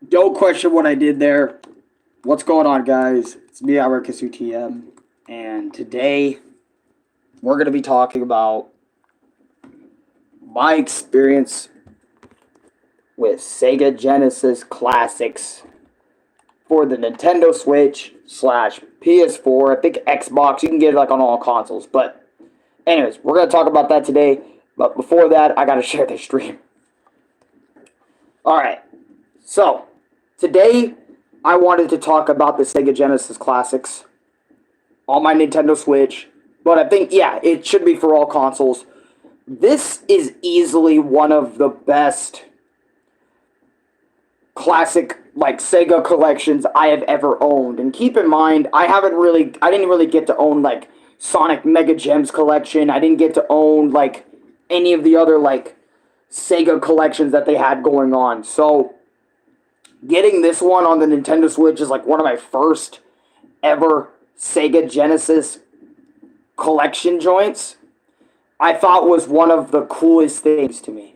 Don't question what I did there. What's going on, guys? It's me, UTM, and today we're going to be talking about my experience with Sega Genesis Classics for the Nintendo Switch / PS4. I think Xbox. You can get it like on all consoles. But anyways, we're going to talk about that today. But before that, I got to share the stream. Alright, so today I wanted to talk about the Sega Genesis Classics on my Nintendo Switch. But I think, yeah, it should be for all consoles. This is easily one of the best classic, like, Sega collections I have ever owned. And keep in mind, I didn't really get to own, like, Sonic Mega Gems collection. I didn't get to own, like, any of the other, like, Sega collections that they had going on. So, getting this one on the Nintendo Switch is, like, one of my first ever Sega Genesis collection joints. I thought was one of the coolest things to me.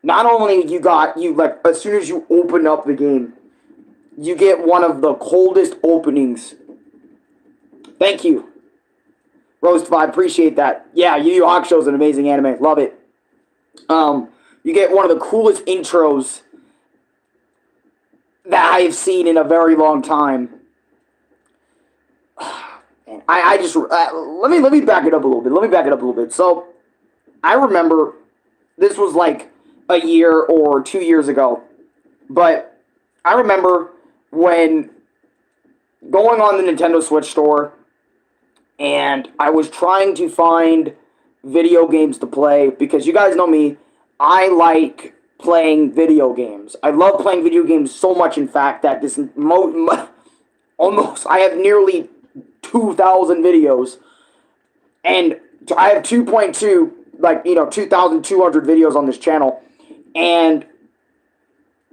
Not only like, as soon as you open up the game, you get one of the coldest openings. Thank you, Roast5, appreciate that. Yeah, Yu Yu Hakusho is an amazing anime, love it. You get one of the coolest intros that I've seen in a very long time. And I just let me back it up a little bit. So I remember this was like a year or 2 years ago, but I remember when going on the Nintendo Switch store and I was trying to find video games to play, because you guys know me, I like playing video games. I love playing video games so much, in fact, that this almost I have nearly 2,000 videos, and I have 2.2, like, 2,200 videos on this channel, and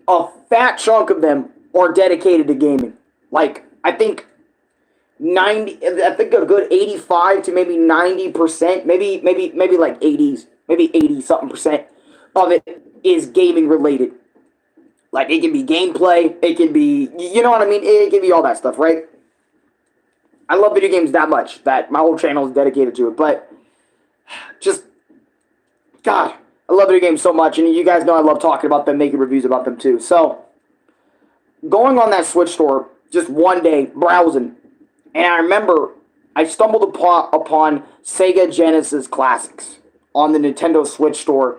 a fat chunk of them are dedicated to gaming. Like, I think a good 85 to maybe 90%, maybe like 80s, maybe 80 something percent of it is gaming related. Like, it can be gameplay, it can be, you know what I mean? It can be all that stuff, right? I love video games that much that my whole channel is dedicated to it. But just, God, I love video games so much, and you guys know I love talking about them, making reviews about them too. So, going on that Switch store just one day, browsing, and I remember I stumbled upon Sega Genesis Classics on the Nintendo Switch store,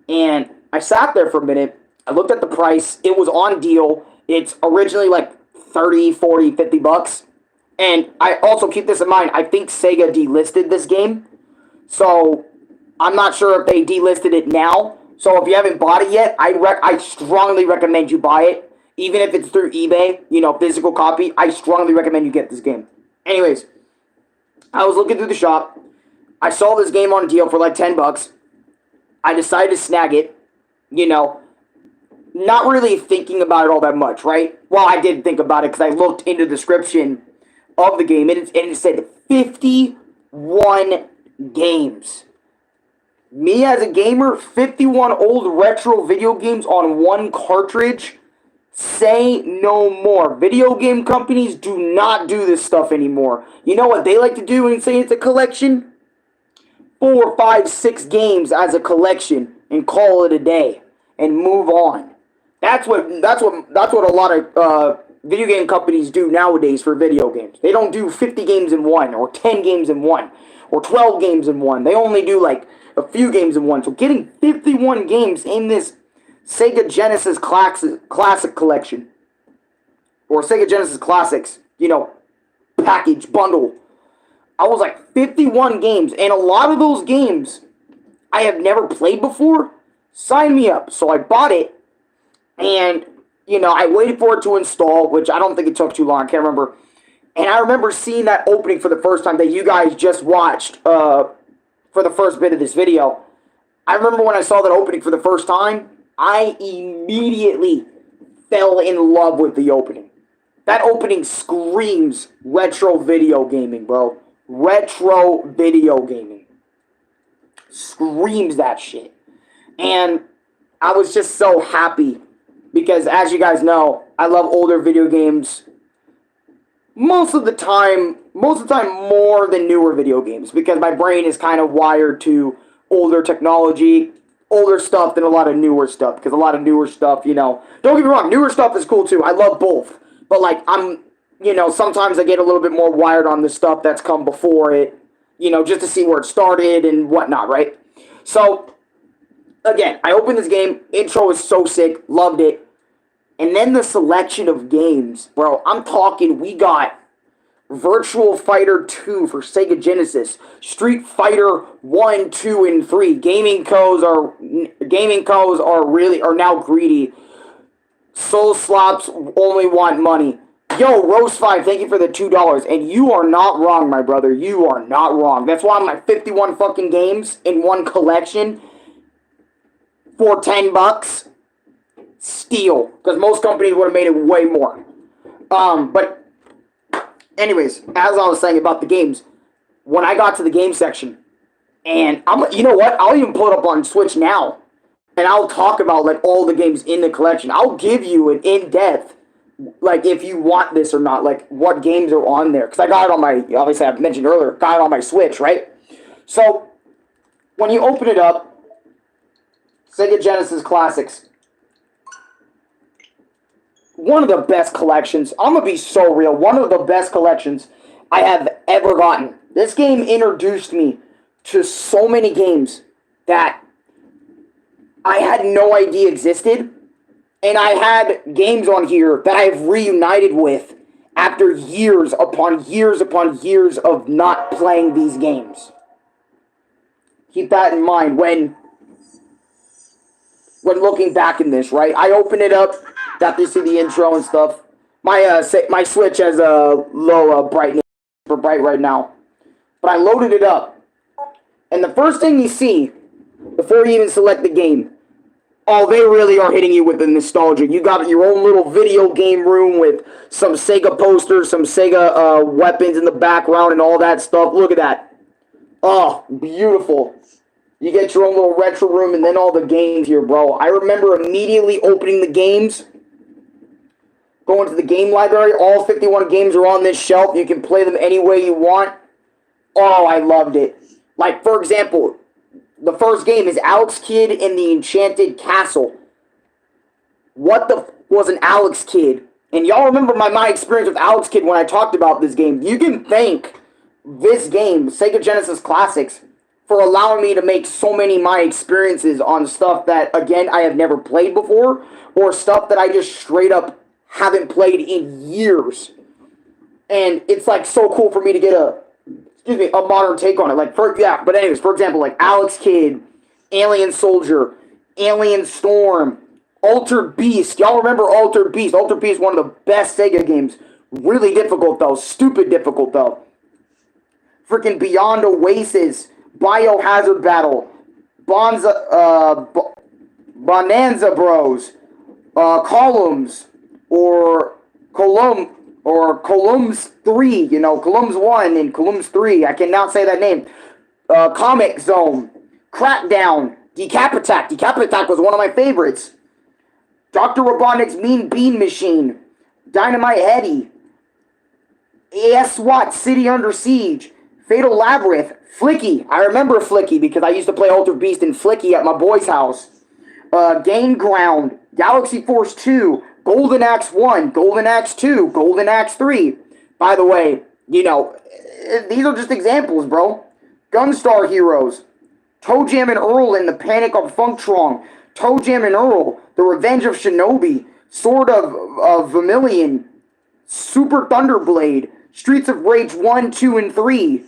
and I sat there for a minute. I looked at the price. It was on deal. It's originally like 30, 40, 50 bucks. And I also, keep this in mind, I think Sega delisted this game. So, I'm not sure if they delisted it now. So, if you haven't bought it yet, I strongly recommend you buy it. Even if it's through eBay, physical copy, I strongly recommend you get this game. Anyways, I was looking through the shop. I saw this game on deal for like 10 bucks. I decided to snag it, not really thinking about it all that much, right? Well, I did think about it because I looked into the description of the game, and it said 51 games. Me as a gamer, 51 old retro video games on one cartridge. Say no more. Video game companies do not do this stuff anymore. You know what they like to do and say it's a collection? 4, 5, 6 games as a collection and call it a day and move on. That's what a lot of video game companies do nowadays for video games. They don't do 50 games in one, or 10 games in one, or 12 games in one. They only do like a few games in one. So getting 51 games in this Sega Genesis Classic Collection, or Sega Genesis Classics, package, bundle. I was like, 51 games, and a lot of those games I have never played before. Sign me up. So I bought it, and, I waited for it to install, which I don't think it took too long, I can't remember. And I remember seeing that opening for the first time that you guys just watched for the first bit of this video. I remember when I saw that opening for the first time, I immediately fell in love with the opening. That opening screams retro video gaming, bro. Retro video gaming. Screams that shit. And I was just so happy because, as you guys know, I love older video games most of the time more than newer video games, because my brain is kind of wired to older technology, older stuff than a lot of newer stuff, because a lot of newer stuff, don't get me wrong, newer stuff is cool too. I love both. But like, sometimes I get a little bit more wired on the stuff that's come before it, just to see where it started and whatnot, right? So, again, I opened this game, intro is so sick, loved it. And then the selection of games, bro, I'm talking, we got Virtual Fighter 2 for Sega Genesis, Street Fighter 1, 2, and 3. Gaming co's are now greedy. Soul slops only want money. Yo, Rose5, thank you for the $2. And you are not wrong, my brother. You are not wrong. That's why my 51 fucking games in one collection for $10. Steal. Because most companies would have made it way more. But anyways, as I was saying about the games, when I got to the game section, and you know what? I'll even pull it up on Switch now. And I'll talk about like all the games in the collection. I'll give you an in-depth, like, if you want this or not, like what games are on there. Because I got it on my, obviously I mentioned earlier, got it on my Switch, right? So, when you open it up, Sega Genesis Classics, one of the best collections. I'm going to be so real. One of the best collections I have ever gotten. This game introduced me to so many games that I had no idea existed. And I had games on here that I've reunited with after years upon years upon years of not playing these games. Keep that in mind when looking back in this, right? I open it up, got to see the intro and stuff. My Switch has a low brightness, for bright right now. But I loaded it up. And the first thing you see, before you even select the game, oh, they really are hitting you with the nostalgia. You got your own little video game room with some Sega posters, some Sega weapons in the background and all that stuff. Look at that. Oh, beautiful. You get your own little retro room and then all the games here, bro. I remember immediately opening the games, going to the game library. All 51 games are on this shelf. You can play them any way you want. Oh, I loved it. Like, for example, the first game is Alex Kidd in the Enchanted Castle. What the was an Alex Kidd? And y'all remember my experience with Alex Kidd when I talked about this game. You can thank this game, Sega Genesis Classics, for allowing me to make so many of my experiences on stuff that, again, I have never played before, or stuff that I just straight up haven't played in years. And it's like so cool for me to get a modern take on it. Like, but anyways, for example, like Alex Kidd, Alien Soldier, Alien Storm, Altered Beast. Y'all remember Altered Beast? Altered Beast is one of the best Sega games. Really difficult though. Stupid difficult though. Freaking Beyond Oasis, Biohazard Battle, Bonanza Bros, Columns, or Columns 3, Columns 1 and Columns 3. I cannot say that name. Comic Zone, Crackdown, Decap Attack. Decap Attack was one of my favorites. Dr. Robotnik's Mean Bean Machine, Dynamite Heady, SWAT City Under Siege, Fatal Labyrinth, Flicky. I remember Flicky because I used to play Altered Beast and Flicky at my boy's house. Gain Ground, Galaxy Force 2, Golden Axe 1, Golden Axe 2, Golden Axe 3. By the way, you know, these are just examples, bro. Gunstar Heroes, Toe Jam and Earl in the Panic of Funktron, Toe Jam and Earl, The Revenge of Shinobi, Sword of Vermilion, Super Thunderblade, Streets of Rage 1, 2, and 3,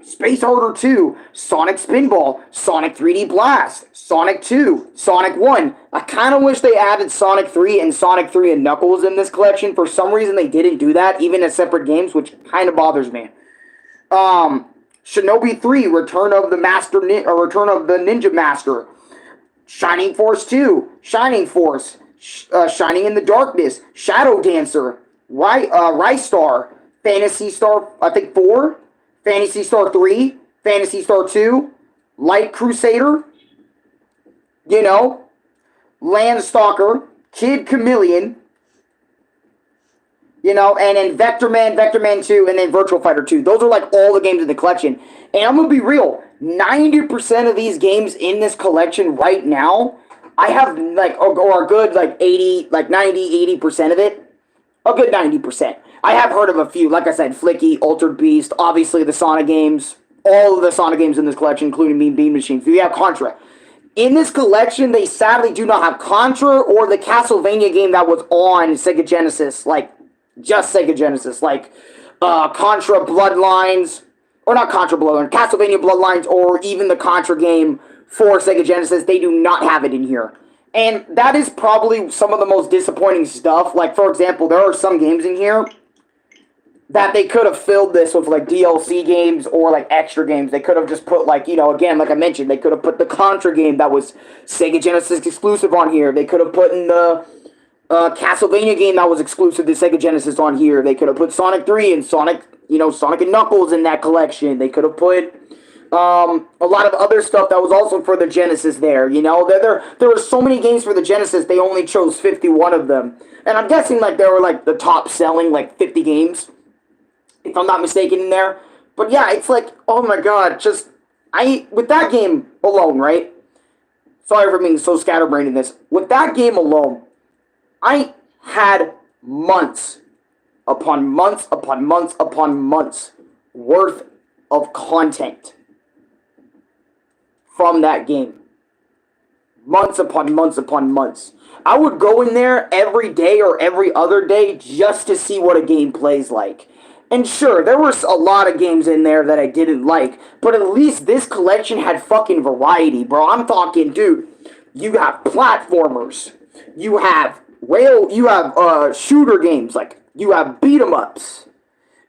Space Harder 2, Sonic Spinball, Sonic 3D Blast, Sonic 2, Sonic 1. I kind of wish they added Sonic 3 and Sonic 3 and Knuckles in this collection. For some reason, they didn't do that, even as separate games, which kind of bothers me. Shinobi 3, Return of the Ninja Master, Shining Force 2, Shining Force, Shining in the Darkness, Shadow Dancer, Rice Star, Phantasy Star, I think 4, Phantasy Star 3, Phantasy Star 2, Light Crusader, you know, Landstalker, Kid Chameleon, you know, and then Vector Man 2, and then Virtual Fighter 2. Those are like all the games in the collection. And I'm going to be real, 90% of these games in this collection right now, I have like, or a good like 80, like 90, 80% of it. A good 90%. I have heard of a few, like I said, Flicky, Altered Beast, obviously the Sonic games, all of the Sonic games in this collection, including Mean Bean Machine. We have Contra. In this collection, they sadly do not have Contra or the Castlevania game that was on Sega Genesis, like, just Sega Genesis, like Contra Bloodlines, or not Contra Bloodlines, Castlevania Bloodlines, or even the Contra game for Sega Genesis. They do not have it in here. And that is probably some of the most disappointing stuff. Like, for example, there are some games in here that they could have filled this with, like, DLC games or, like, extra games. They could have just put, like, you know, again, like I mentioned, they could have put the Contra game that was Sega Genesis exclusive on here. They could have put in the Castlevania game that was exclusive to Sega Genesis on here. They could have put Sonic 3 and Sonic, you know, Sonic and Knuckles in that collection. They could have put a lot of other stuff that was also for the Genesis there, you know. There were so many games for the Genesis, they only chose 51 of them. And I'm guessing, like, there were, like, the top selling, like, 50 games, if I'm not mistaken, in there. But yeah, it's like, oh my god, just, with that game alone, right? Sorry for being so scatterbrained in this. With that game alone, I had months upon months upon months upon months worth of content from that game. Months upon months upon months. I would go in there every day or every other day just to see what a game plays like. And sure, there were a lot of games in there that I didn't like, but at least this collection had fucking variety, bro. I'm talking, dude, you have platformers, you have shooter games, like, you have beat-em-ups,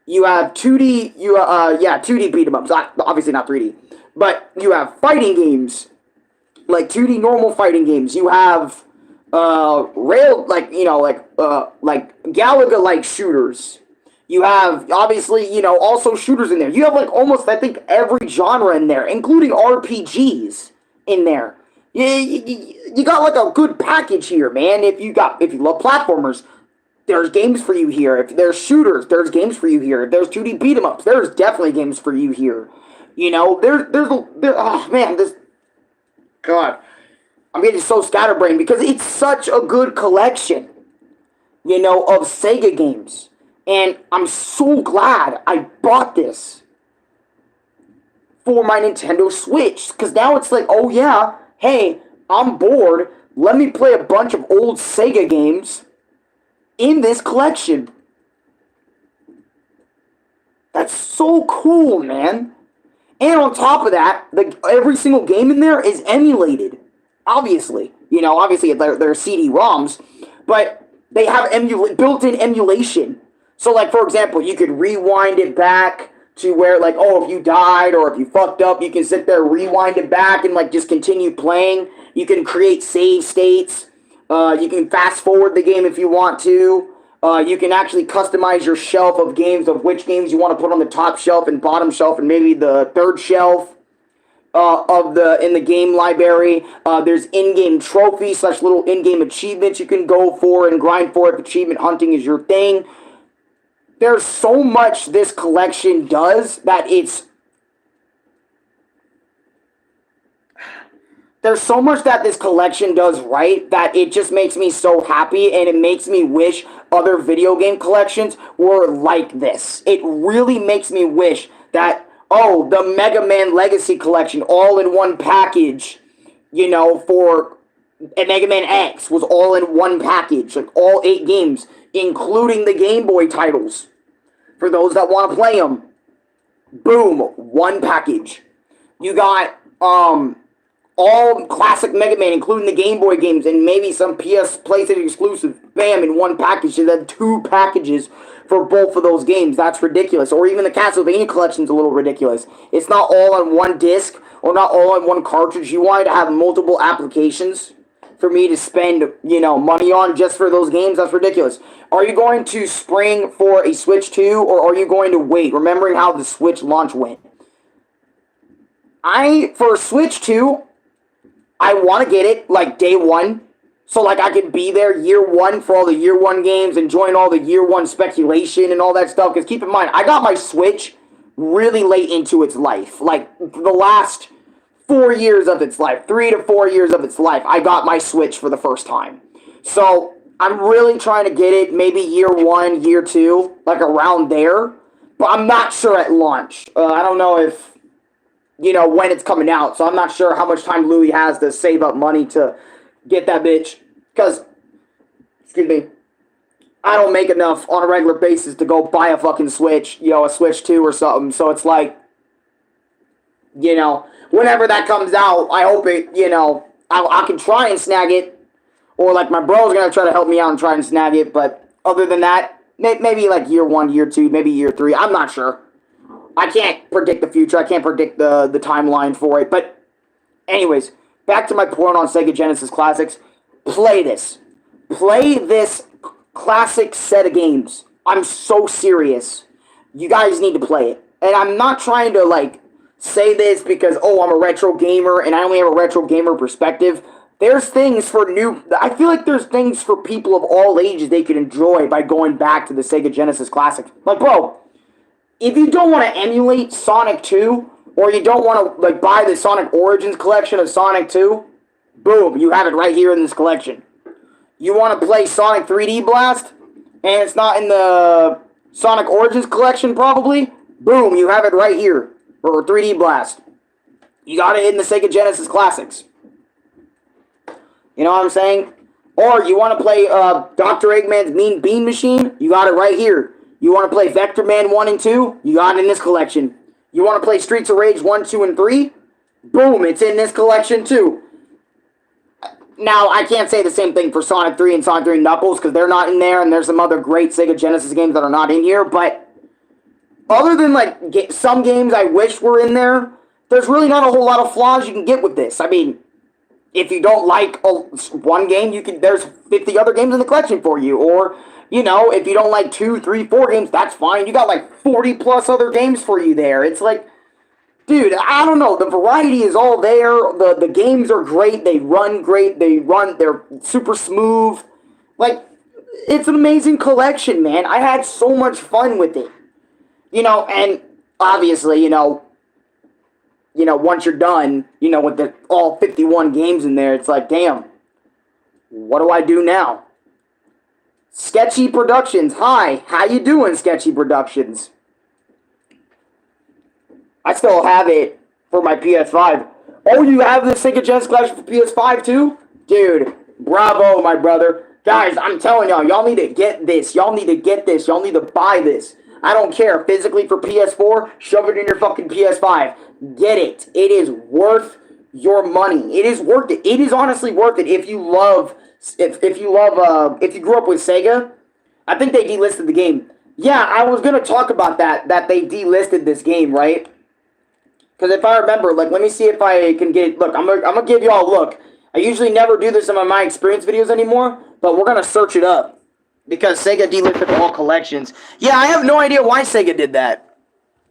you have 2D, 2D beat-em-ups, obviously not 3D, but you have fighting games, like 2D normal fighting games, you have, like Galaga-like shooters. You have, obviously, you know, also shooters in there. You have, like, almost, I think, every genre in there, including RPGs in there. You got, like, a good package here, man. If you love platformers, there's games for you here. If there's shooters, there's games for you here. If there's 2D beat-em-ups, there's definitely games for you here. You know, oh, man, God. I'm getting so scatterbrained because it's such a good collection, you know, of Sega games. And I'm so glad I bought this for my Nintendo Switch. Because now it's like, oh yeah, hey, I'm bored. Let me play a bunch of old Sega games in this collection. That's so cool, man. And on top of that, every single game in there is emulated. Obviously. You know, obviously they're CD-ROMs. But they have built-in emulation. So, like, for example, you could rewind it back to where, like, oh, if you died or if you fucked up, you can sit there, rewind it back, and, like, just continue playing. You can create save states. You can fast forward the game if you want to. You can actually customize your shelf of games, of which games you want to put on the top shelf and bottom shelf and maybe the third shelf. in the game library. There's in-game trophies / little in-game achievements you can go for and grind for if achievement hunting is your thing. There's so much this collection does that there's so much that this collection does right that it just makes me so happy, and it makes me wish other video game collections were like this. It really makes me wish that, oh, the Mega Man Legacy Collection all in one package, you know, for Mega Man X was all in one package, like all 8 games, including the Game Boy titles. For those that want to play them, boom, one package. You got, all classic Mega Man, including the Game Boy games, and maybe some PlayStation exclusive, bam, in one package. And then 2 packages for both of those games. That's ridiculous. Or even the Castlevania collection's a little ridiculous. It's not all on one disc, or not all on one cartridge. You wanted to have multiple applications for me to spend, you know, money on just for those games. That's ridiculous. Are you going to spring for a Switch 2, or are you going to wait, remembering how the Switch launch went? For Switch 2, I want to get it, like, day one. So, like, I could be there year one for all the year one games and join all the year one speculation and all that stuff. Because keep in mind, I got my Switch really late into its life. Like, the last 4 years of its life, 3 to 4 years of its life, I got my Switch for the first time. So, I'm really trying to get it maybe year one, year two, like around there. But I'm not sure at launch. I don't know if, you know, when it's coming out. So I'm not sure how much time Louis has to save up money to get that bitch. Because, excuse me, I don't make enough on a regular basis to go buy a fucking Switch, you know, a Switch 2 or something. So it's like, you know, whenever that comes out, I hope it, you know, I can try and snag it. Or like my bro's going to try to help me out and try and snag it. But other than that, maybe like year one, year two, maybe year three. I'm not sure. I can't predict the future. I can't predict the timeline for it. But anyways, back to my point on Sega Genesis Classics. Play this. Play this classic set of games. I'm so serious. You guys need to play it. And I'm not trying to, like, say this because, oh, I'm a retro gamer and I only have a retro gamer perspective. There's things for I feel like there's things for people of all ages they can enjoy by going back to the Sega Genesis Classics. Like, bro, if you don't want to emulate Sonic 2, or you don't want to, like, buy the Sonic Origins collection of Sonic 2, boom, you have it right here in this collection. You want to play Sonic 3D Blast, and it's not in the Sonic Origins collection, probably, boom, you have it right here, or 3D Blast. You got it in the Sega Genesis Classics. You know what I'm saying? Or you want to play Dr. Eggman's Mean Bean Machine? You got it right here. You want to play Vector Man 1 and 2? You got it in this collection. You want to play Streets of Rage 1, 2, and 3? Boom, it's in this collection too. Now, I can't say the same thing for Sonic 3 and Sonic 3 Knuckles, because they're not in there, and there's some other great Sega Genesis games that are not in here, but other than, like, some games I wish were in there, there's really not a whole lot of flaws you can get with this. I mean, if you don't like one game, there's 50 other games in the collection for you. Or, you know, if you don't like 2, 3, 4 games, that's fine. You got like 40 plus other games for you there. It's like, dude, I don't know. The variety is all there. The games are great. They run great. They're super smooth. Like, it's an amazing collection, man. I had so much fun with it. You know, and obviously, you know, once you're done, you know, with all 51 games in there, it's like, damn, what do I do now? Sketchy Productions. Hi, how you doing, Sketchy Productions? I still have it for my PS5. Oh, you have the Sega Genesis Collection for PS5 too? Dude, bravo, my brother. Guys, I'm telling y'all need to get this. Y'all need to get this. Y'all need to buy this. I don't care. Physically for PS4, shove it in your fucking PS5. Get it. It is worth your money. It is worth it. It is honestly worth it if you love, if you grew up with Sega. I think they delisted the game. Yeah, I was going to talk about that they delisted this game, right? Because if I remember, like, let me see if I can get it. Look, I'm gonna give y'all a look. I usually never do this in my experience videos anymore, but we're going to search it up. Because Sega delisted all collections. Yeah, I have no idea why Sega did that.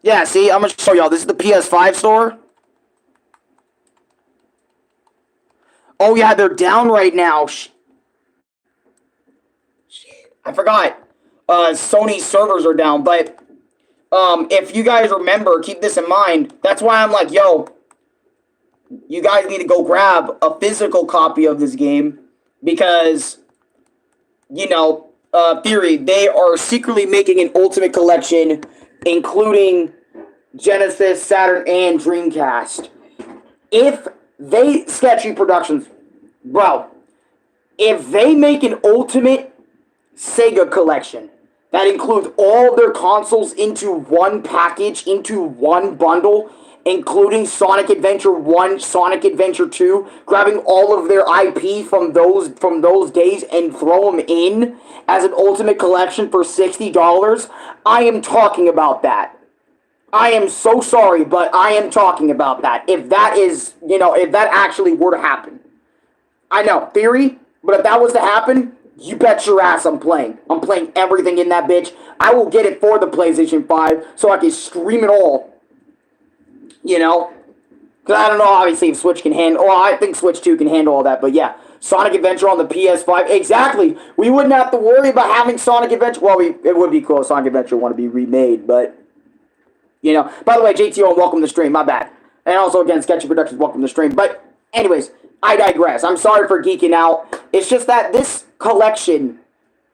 Yeah, see, I'm going to show y'all. This is the PS5 store. Oh, yeah, they're down right now. Shit, I forgot. Sony servers are down, but if you guys remember, keep this in mind. That's why I'm like, yo, you guys need to go grab a physical copy of this game because, Theory, they are secretly making an Ultimate Collection, including Genesis, Saturn, and Dreamcast. If they, Sketchy Productions, bro, if they make an Ultimate Sega Collection that includes all their consoles into one package, into one bundle, including Sonic Adventure 1, Sonic Adventure 2, grabbing all of their IP from those days and throw them in as an Ultimate Collection for $60, I am talking about that. I am so sorry, but I am talking about that. If that is, if that actually were to happen. I know, theory, but if that was to happen, you bet your ass I'm playing. I'm playing everything in that bitch. I will get it for the PlayStation 5 so I can stream it all. Because I don't know, obviously, if Switch can handle... Well, I think Switch 2 can handle all that, but yeah. Sonic Adventure on the PS5. Exactly. We wouldn't have to worry about having Sonic Adventure... Well, it would be cool if Sonic Adventure want to be remade, but... By the way, JTO, welcome to the stream. My bad. And also, again, Sketchy Productions, welcome to the stream. But, anyways, I digress. I'm sorry for geeking out. It's just that this collection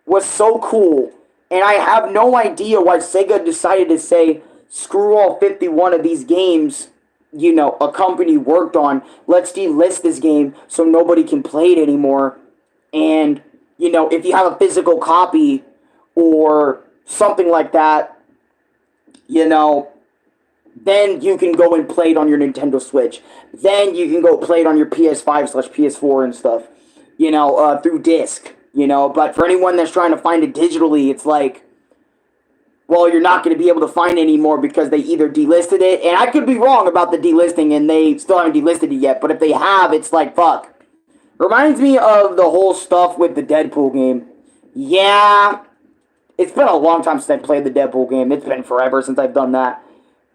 was so cool, and I have no idea why Sega decided to say, screw all 51 of these games, a company worked on. Let's delist this game so nobody can play it anymore. And, if you have a physical copy or something like that, then you can go and play it on your Nintendo Switch. Then you can go play it on your PS5/PS4 and stuff, through disc, But for anyone that's trying to find it digitally, it's like, well, you're not going to be able to find it anymore because they either delisted it, and I could be wrong about the delisting, and they still haven't delisted it yet, but if they have, it's like, fuck. Reminds me of the whole stuff with the Deadpool game. Yeah, it's been a long time since I played the Deadpool game. It's been forever since I've done that.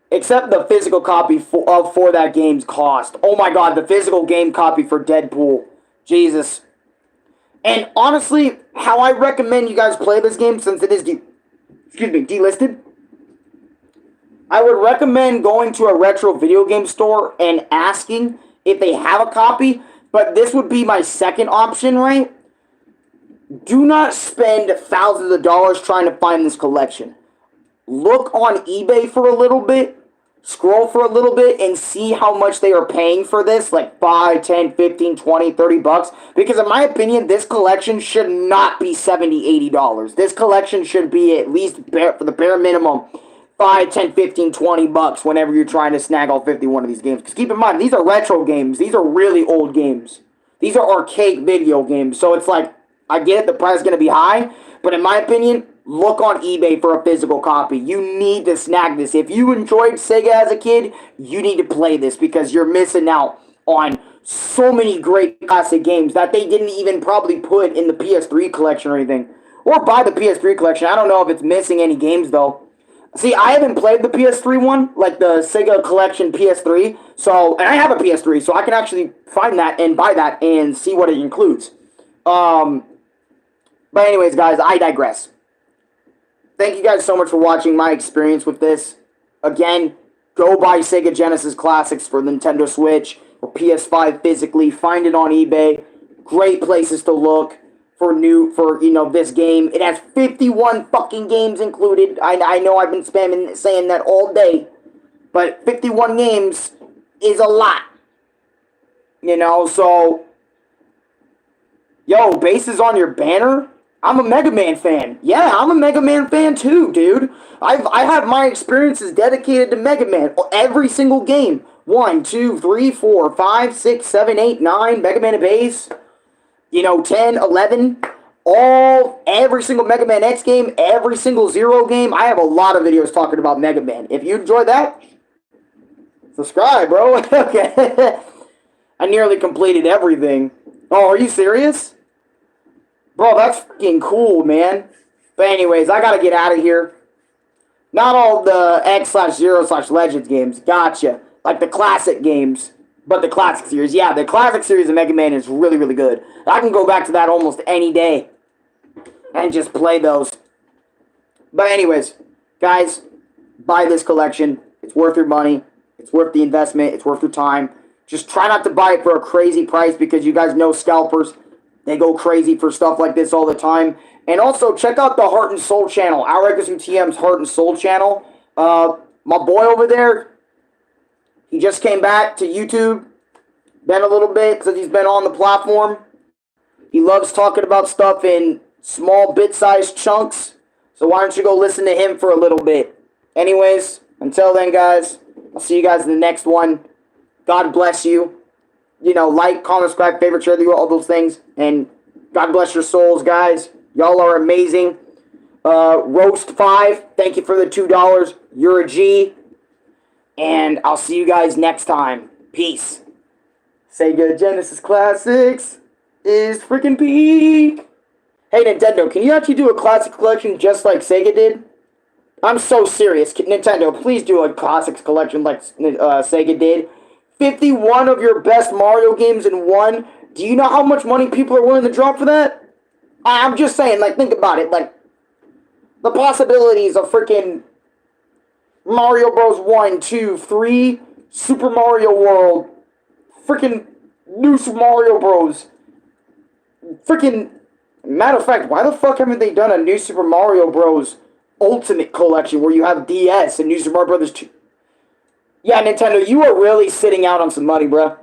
Except the physical copy for that game's cost. Oh my god, the physical game copy for Deadpool. Jesus. And honestly, how I recommend you guys play this game, since it is delisted, I would recommend going to a retro video game store and asking if they have a copy, but this would be my second option, right? Do not spend thousands of dollars trying to find this collection. Look on eBay for a little bit, scroll for a little bit, and see how much they are paying for this, like 5, 10, 15, 20, 30 bucks. Because in my opinion, this collection should not be $70, $80. This collection should be at least, for the bare minimum, 5, 10, 15, 20 bucks whenever you're trying to snag all 51 of these games. Because keep in mind, these are retro games. These are really old games. These are arcade video games. So it's like, I get it, the price is going to be high, but in my opinion, look on eBay for a physical copy. You need to snag this. If you enjoyed Sega as a kid, you need to play this because you're missing out on so many great classic games that they didn't even probably put in the PS3 collection or anything. Or buy the PS3 collection. I don't know if it's missing any games, though. See, I haven't played the PS3 one, like the Sega Collection PS3. And I have a PS3, so I can actually find that and buy that and see what it includes. But anyways, guys, I digress. Thank you guys so much for watching my experience with this. Again, go buy Sega Genesis Classics for Nintendo Switch or PS5 physically. Find it on eBay. Great places to look for this game. It has 51 fucking games included. I know I've been saying that all day, but 51 games is a lot. So yo, bases on your banner? I'm a Mega Man fan. Yeah, I'm a Mega Man fan too, dude. I have my experiences dedicated to Mega Man. Every single game. 1, 2, 3, 4, 5, 6, 7, 8, 9, Mega Man base. 10, 11. Every single Mega Man X game, every single Zero game. I have a lot of videos talking about Mega Man. If you enjoyed that, subscribe, bro. Okay. I nearly completed everything. Oh, are you serious? Bro, that's freaking cool, man. But anyways, I gotta get out of here. Not all the X/Zero/Legends games. Gotcha. Like the classic games. But the classic series, yeah, the classic series of Mega Man is really, really good. I can go back to that almost any day and just play those. But anyways, guys, buy this collection. It's worth your money. It's worth the investment. It's worth your time. Just try not to buy it for a crazy price because you guys know scalpers. They go crazy for stuff like this all the time. And also, check out the Heart and Soul channel. Our TM's Heart and Soul channel. My boy over there, he just came back to YouTube. Been a little bit since he's been on the platform. He loves talking about stuff in small bit-sized chunks. So why don't you go listen to him for a little bit. Anyways, until then, guys, I'll see you guys in the next one. God bless you. You know, like, comment, subscribe, favorite, share, all those things. And God bless your souls, guys. Y'all are amazing. Roast5, thank you for the $2. You're a G. And I'll see you guys next time. Peace. Sega Genesis Classics is freaking peak. Hey, Nintendo, can you actually do a classic collection just like Sega did? I'm so serious. Nintendo, please do a classics collection like Sega did. 51 of your best Mario games in one. Do you know how much money people are willing to drop for that? I'm just saying, like, think about it. Like, the possibilities of freaking Mario Bros. 1, 2, 3, Super Mario World, freaking New Super Mario Bros. Freaking, matter of fact, why the fuck haven't they done a New Super Mario Bros. Ultimate Collection where you have DS and New Super Mario Bros. 2? Yeah, Nintendo, you are really sitting out on some money, bruh.